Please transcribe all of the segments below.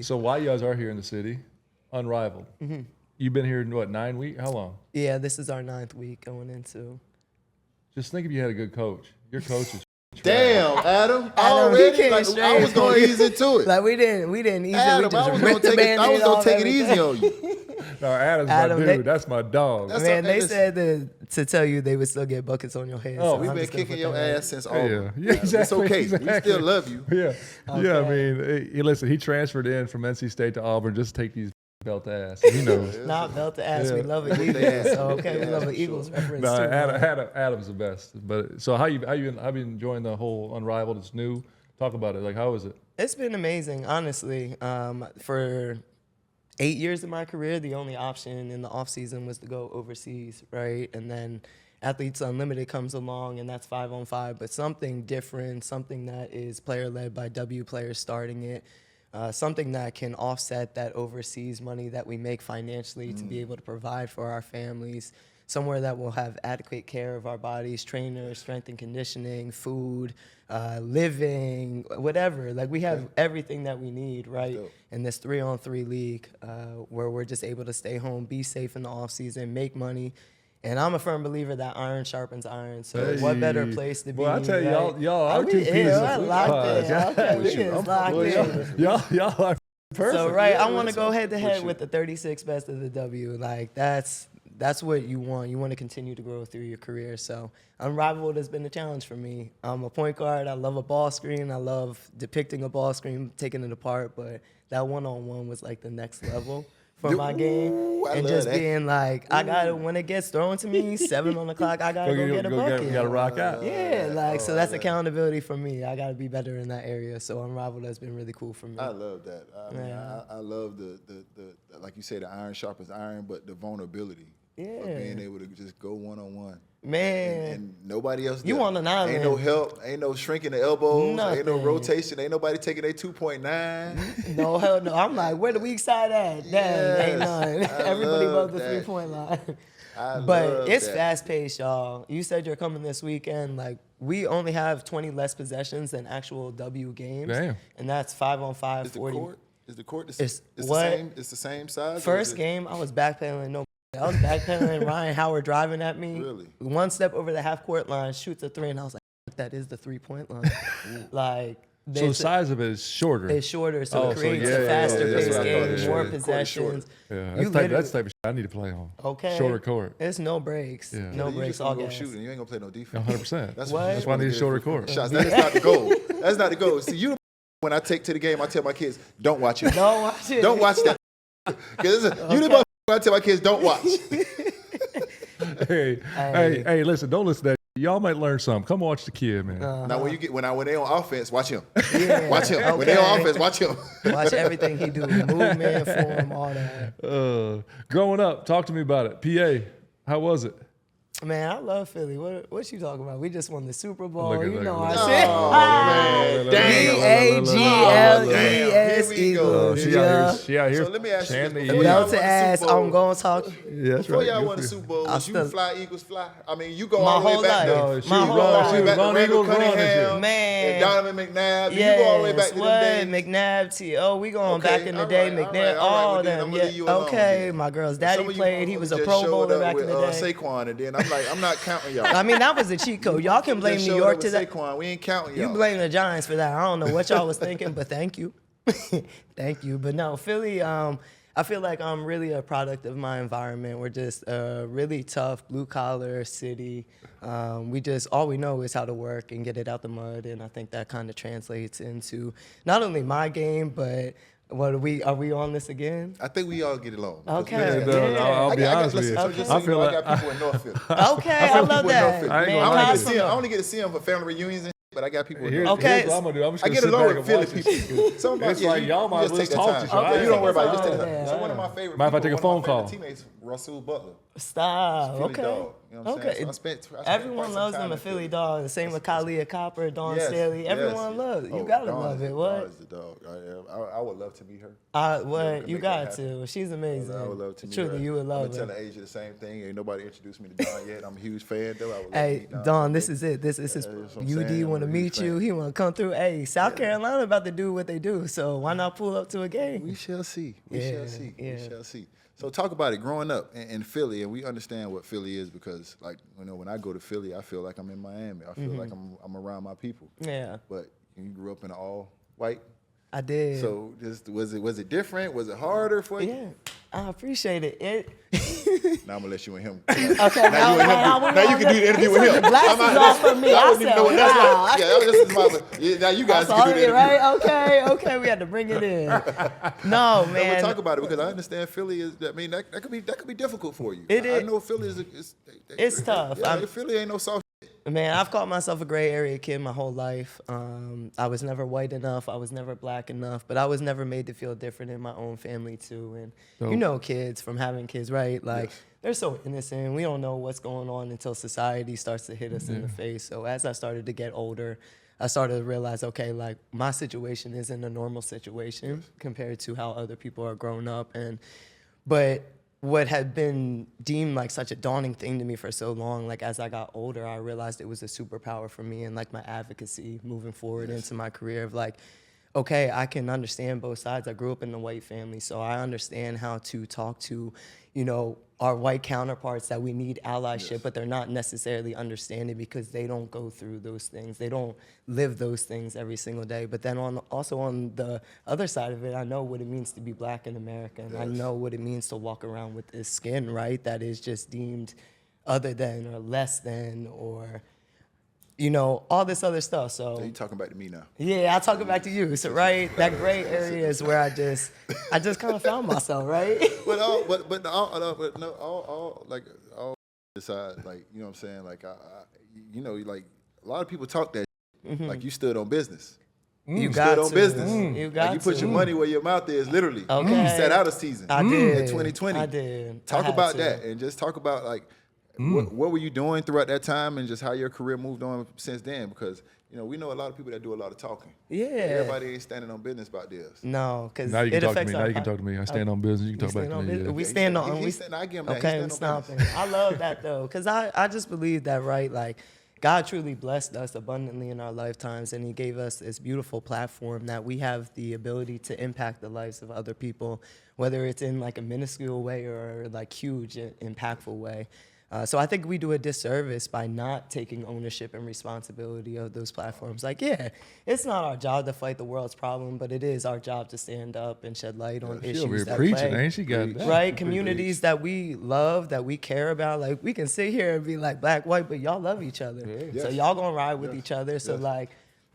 So while you guys are here in the city, Unrivaled. You've been here in what, 9 weeks? How long? Yeah, this is our 9th week going into. Just think if you had a good coach. Your coach is Damn, Adam. He Already, came like, straight I was gonna for you. ease into it. Like we didn't ease Adam, it. We just I was ripped the gonna take it. I was Band-Aid gonna off take it easy everything. on you. No, Adam's Adam, my they- dude. That's my dog. That's Man, okay, they listen. said to tell you they would still get buckets on your head. Oh, so We've I'm been just gonna kicking put your that ass since all. Yeah, exactly. It's okay. Exactly. We still love you. Yeah, yeah. I Okay. mean, listen, he transferred in from NC State to Auburn just to take these belt ass. He knows. Not belt to ass. Yeah. We love an With the Eagles. ass. So With okay, the we love ass an for Eagles sure. reference No, too. man. Adam's the best. But so how you been enjoying the whole Unrivaled? It's new. Talk about it. Like, how is it? It's been amazing, honestly. For 8 years of my career, the only option in the off season was to go overseas, right? And then Athletes Unlimited comes along, and that's 5-on-5, but something different, something that is player led by W players starting it, something that can offset that overseas money that we make financially to be able to provide for our families. Somewhere that will have adequate care of our bodies, trainers, strength and conditioning, food, living, whatever. Like we have everything that we need, right? Dope. In this 3-on-3 league, where we're just able to stay home, be safe in the off season, make money. And I'm a firm believer that iron sharpens iron. So what better place to be? Well, I tell you, right? y'all are We- two pieces yeah, of we're locked in. pie. Okay, we is locked in. Y'all are perfect. So right, Yeah, I want to that's go what- head to with head you. with the 36 best of the W. Like that's what you want. You want to continue to grow through your career. So Unrivaled has been a challenge for me. I'm a point guard. I love a ball screen. I love depicting a ball screen, taking it apart. But that one-on-one was like the next level for my game. I And love just that. being like, I gotta, when it gets thrown to me, 7 on the clock, I gotta go get a bucket. You gotta rock out. Yeah, like so that's accountability for me. I gotta be better in that area. So Unrivaled has been really cool for me. I love that. I mean, Yeah. I love the like you say, the iron sharpens iron, but the vulnerability of Yeah. being able to just go one-on-one. Man. And nobody else. You there. on an island. Ain't no help. Ain't no shrinking the elbows. Ain't no Nothing. rotation. Ain't nobody taking their 2.9. No, hell no. I'm like, where the weak side at? Damn, Yes. ain't none. I Everybody love above the that. 3-point line. I But love it's that. fast paced, y'all. You said you're coming this weekend. Like, we only have 20 less possessions than actual W games. Damn. And that's 5-on-5, Is the 40. court? Is the court It's the what? same? It's the same size. or is First it- game, I was backpedaling. No, I was backpedaling. Ryan Howard driving at me. Really? One step over the half court line, shoots a 3, and I was like, that is the 3-point line. Like, So the size of it is shorter. it's shorter, so Oh, it so creates yeah, a yeah, faster yeah, that's paced what I thought. game, Yeah, more yeah. Court is shorter. possessions. yeah, You that's the literally- type of shit I need to play on. Okay. Shorter court. It's no breaks. Yeah. No You breaks, just all gonna go gas. shooting. You ain't gonna play no defense. 100%. That's What? That's why I need a shorter court. Shots. That is not the goal. That's not the goal. See, you when I take to the game, I tell my kids, don't watch it. Don't watch it. Don't watch that. Because you the motherfucker I tell my kids, don't watch. Hey, listen, don't listen to that. Y'all might learn something. Come watch the kid, man. Now when they on offense, watch him. Yeah. Watch him. When they on Okay. offense, watch him. Watch everything he do. Movement, form, all that. Growing up, talk to me about it. PA, how was it? Man, I love Philly. What you talking about? We just won the Super Bowl. Look at You that. know I Oh, said. man. Damn. B-A-G-L-E-S Here we go. Eagles. She Yeah. out here. So let me ask you chanting this. the Before Eagles. y'all Belt to won the ass. Super Bowl- I'm going to talk. Yeah, that's Before right. y'all Good won the for Super Bowl, I was you still- fly Eagles fly? I mean, you go My all the way whole back life. there. No, she My was whole wrong. life. She was Back to wrong. Randall Eagles wrong this year. Cunningham Man. and Donovan McNabb. You go all the way back to them what? days. McNabb, we going Okay, back in the all day. right, all McNabb, right, all right. all Well, then them. I'm gonna leave you Yeah. alone Okay, then. my girl's Some daddy of you played. He motherfuckers was a just Pro showed Bowler up back with, in the day. Saquon, and then I'm like, I'm not counting y'all. I mean, that was a cheat code. Y'all can blame Just New showed York up to with that. Saquon. We ain't counting y'all. You blame the Giants for that. I don't know what y'all was thinking, but thank you. Thank you. But no, Philly, I feel like I'm really a product of my environment. We're just a really tough blue collar city. All we know is how to work and get it out the mud. And I think that kind of translates into not only my game, but are we on this again? I think we all get along. Okay. No, Yeah. I'll be honest with you. So just I so you feel know, like I got people in North Philly. Okay, I love people in that. North Philly. I ain't Man, gonna I lie only, to get you. to see 'em- I only get to see them for family reunions, and shit, but I got people in Here- North Okay. Here's what I'm gonna do. I'm just I gonna get sit along back with and Philly watch this. people. Some It's like y'all might as well just just take talk that to time. each other. You don't worry about it. Okay. Just take that time. So one of my favorite Mind if I people, take a one of my phone favorite call? teammates, Russell Butler. Stop. Philly Okay. dog. You know what I'm Okay. saying? So I spent Everyone quite some loves time them a in Philly dog. The same with Kalia Copper, Dawn Yes, Staley. yes, Everyone yes. loves it. You Oh, gotta Dawn love is- it. Dawn What? is the dog. I would love to meet her. What? can You make that got happen. to. She's amazing. I would love to meet Truly, her. you would I'm love gonna her. tell Asia the same thing. Ain't nobody introduced me to Dawn yet. I'm a huge fan though. I would love to Hey, meet Dawn. Dawn, this is it. This is That's what I'm UD saying. want to I'm a huge meet you. fan. He want to come through. Hey, South Carolina about to do what they do, so why not pull up to a game? We shall see. We Yeah, shall see. yeah. We shall see. So talk about it. Growing up in Philly, and we understand what Philly is because, like, when I go to Philly, I feel like I'm in Miami. I feel like I'm around my people. Yeah, But you grew up in an all white. I did. So was it different? Was it harder for you? Yeah, I appreciate it. Now I'm gonna let you and him. Okay, Now you can do the interview with him. Glasses off for me. I I wouldn't even said, know what that's wow. like. Yeah, this is my. Yeah, now you guys can do the interview. Right? Okay, we had to bring it in. No, No, but man. talk about it because I understand Philly is. I mean, that could be difficult for you. It I is. know Philly is. It's tough. Yeah, Philly ain't no soft. Man, I've called myself a gray area kid my whole life. I was never white enough. I was never black enough. But I was never made to feel different in my own family, too. And you know kids from having kids, right? Like, Yes. they're so innocent. We don't know what's going on until society starts to hit us in the face. So as I started to get older, I started to realize, okay, like, my situation isn't a normal situation compared to how other people are growing up. But what had been deemed like such a daunting thing to me for so long, like as I got older, I realized it was a superpower for me and like my advocacy moving forward into my career of like, okay, I can understand both sides. I grew up in a white family, so I understand how to talk to, you know, our white counterparts that we need allyship, but they're not necessarily understanding because they don't go through those things. They don't live those things every single day. But then also on the other side of it, I know what it means to be black in America, and I know what it means to walk around with this skin, right, that is just deemed other than or less than or, you know, all this other stuff. So You talking back to me now? yeah, I'll talk it back to you. So right, that gray area is where I just kind of found myself, right? But all aside, like, you know what I'm saying? Like you know, like a lot of people talk that like you stood on business. You Stood on business. You got Like you put to. your money where your mouth is, literally. Okay. You sat out a season. I did. In 2020. I did. Talk I had about to. that and just talk about like what were you doing throughout that time and just how your career moved on since then? Because, you know, we know a lot of people that do a lot of talking. Yeah. Everybody ain't standing on business about theirs. No, because Now you can it talk to affects me. Now you can talk to me. I stand on business. You can talk back to me. Yeah. We Yeah, stand he on. stand- We he stand- I give him that. He Okay, stand I'm on stopping. business. I love that though, because I just believe that, right? Like, God truly blessed us abundantly in our lifetimes, and He gave us this beautiful platform that we have the ability to impact the lives of other people, whether it's in like a minuscule way or like huge, impactful way. So I think we do a disservice by not taking ownership and responsibility of those platforms. Like, yeah, it's not our job to fight the world's problem, but it is our job to stand up and shed light on She issues over here that preaching, plague, ain't she? Got that. right? Communities that we love, that we care about. Like, we can sit here and be like black, white, but y'all love each other. Yes. So y'all gonna ride with each other. So Yes. like,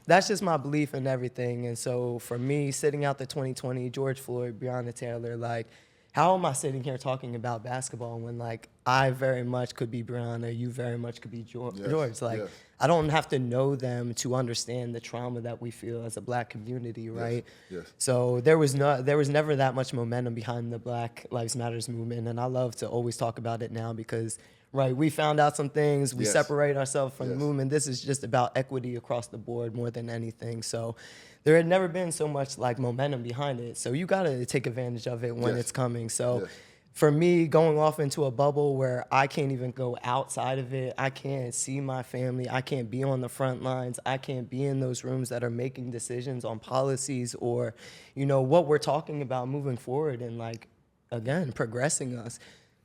that's just my belief in everything. And so for me, sitting out the 2020, George Floyd, Breonna Taylor, like, how am I sitting here talking about basketball when like I very much could be Breonna, you very much could be George? Yes, Like, yes. I don't have to know them to understand the trauma that we feel as a black community, right? yes. So there was never that much momentum behind the Black Lives Matters movement, and I love to always talk about it now because, right, we found out some things, we Yes. separate ourselves from the Yes. movement. This is just about equity across the board more than anything. So there had never been so much like momentum behind it. So you gotta take advantage of it when Yes. it's coming. So. Yes. For me, going off into a bubble where I can't even go outside of it, I can't see my family, I can't be on the front lines, I can't be in those rooms that are making decisions on policies or, you know, what we're talking about moving forward and like, again, progressing us.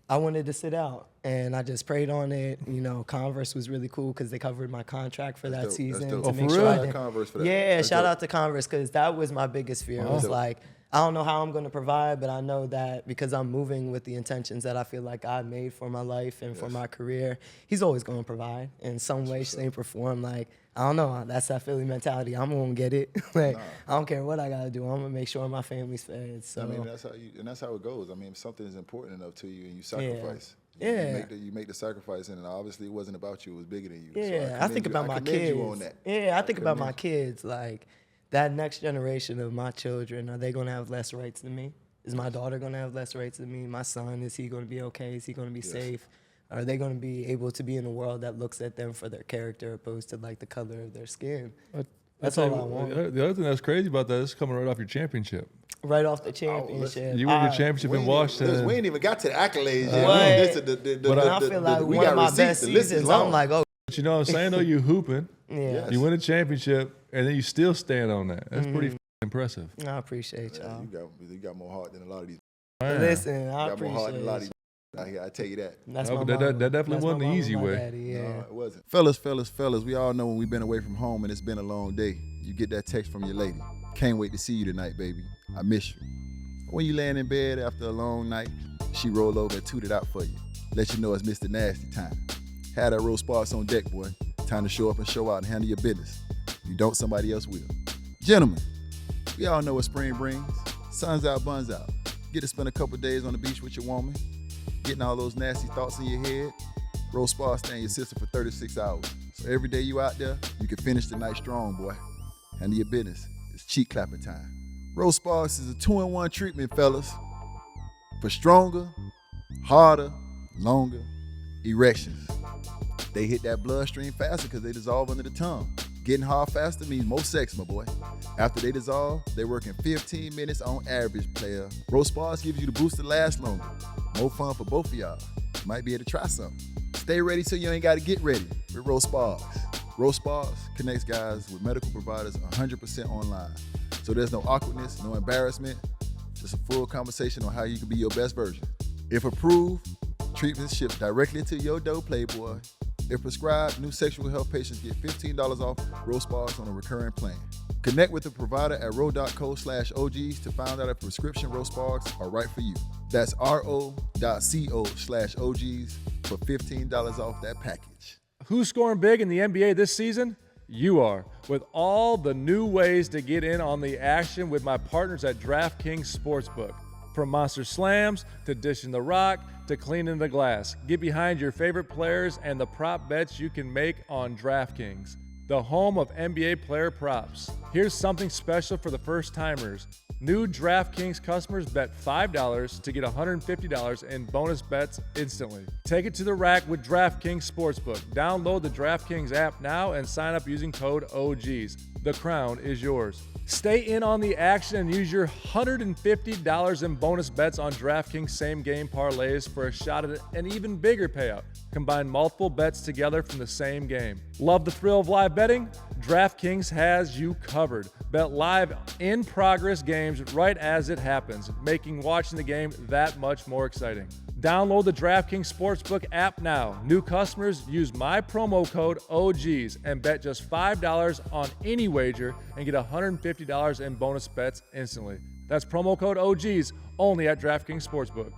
I wanted to sit out and I just prayed on it. You know, Converse was really cool because they covered my contract for that dope. That's season dope. to Oh, make for sure real? I Shout out didn't. Converse for that. Yeah, That's shout dope. out to Converse because that was my biggest fear. It was dope. like, I don't know how I'm going to provide, but I know that because I'm moving with the intentions that I feel like God made for my life and for my career, He's always going to provide in some way, shape, or form. Like, I don't know, that's that Philly mentality. I'm going to get it. Like, I don't care what I got to do. I'm going to make sure my family's fed. So, I mean, that's how it goes. I mean, if something is important enough to you and you sacrifice. Yeah. You make the sacrifice, and obviously it wasn't about you; it was bigger than you. So yeah, I think about my commend kids. you on that. Yeah, I think about my commend kids. Like, that next generation of my children, are they going to have less rights than me? Is my daughter going to have less rights than me? My son, is he going to be okay? Is he going to be safe? Are they going to be able to be in a world that looks at them for their character opposed to like the color of their skin? That's all I want. The other thing that's crazy about that is coming right off your championship. Right off the championship. You win your championship in Washington. We ain't even got to the accolades But I feel like one of my best seasons, I'm like, oh. But you know what I'm saying, though? You hooping. Yeah. You win a championship, and then you still stand on that. That's pretty impressive. I appreciate y'all. You got more heart than a lot of these. Man. Listen, I You got more heart than a lot of appreciate these. I tell you that. That's That- my that- mama. that definitely That's wasn't my the mama, easy my way. daddy, yeah. No, it wasn't. Fellas, we all know when we've been away from home and it's been a long day, you get that text from your lady. Can't wait to see you tonight, baby. I miss you. When you laying in bed after a long night, she roll over and toot it out for you. Let you know it's Mr. Nasty time. Had that roast sparks on deck, boy. Time to show up and show out and handle your business. You don't, somebody else will. Gentlemen, we all know what spring brings. Sun's out, buns out. Get to spend a couple days on the beach with your woman, getting all those nasty thoughts in your head. Roast sparks stay in your system for 36 hours. So every day you out there, you can finish the night strong, boy. Handle your business. It's cheek clapping time. Roast sparks is a 2-in-1 treatment, fellas, for stronger, harder, longer erections. They hit that bloodstream faster because they dissolve under the tongue. Getting hard faster means more sex, my boy. After they dissolve, they work in 15 minutes on average, player. Roast sparks gives you the boost to last longer. More fun for both of y'all. Might be able to try something. Stay ready so you ain't got to get ready with Roast Sparks. Roast Sparks connects guys with medical providers 100% online. So there's no awkwardness, no embarrassment, just a full conversation on how you can be your best version. If approved, treatments shipped directly to your door, playboy. If prescribed, new sexual health patients get $15 off Roast Sparks on a recurring plan. Connect with the provider at ro.co/OGs to find out if prescription Roast Sparks are right for you. That's ro.co/OGs for $15 off that package. Who's scoring big in the NBA this season? You are. With all the new ways to get in on the action with my partners at DraftKings Sportsbook. From Monster Slams to Dishing the Rock to Cleaning the Glass. Get behind your favorite players and the prop bets you can make on DraftKings, the home of NBA player props. Here's something special for the first timers. New DraftKings customers bet $5 to get $150 in bonus bets instantly. Take it to the rack with DraftKings Sportsbook. Download the DraftKings app now and sign up using code OGs. The crown is yours. Stay in on the action and use your $150 in bonus bets on DraftKings same-game parlays for a shot at an even bigger payout. Combine multiple bets together from the same game. Love the thrill of live betting? DraftKings has you covered. Bet live in-progress games right as it happens, making watching the game that much more exciting. Download the DraftKings Sportsbook app now. New customers use my promo code OGs and bet just $5 on any wager and get $150 in bonus bets instantly. That's promo code OGs only at DraftKings Sportsbook.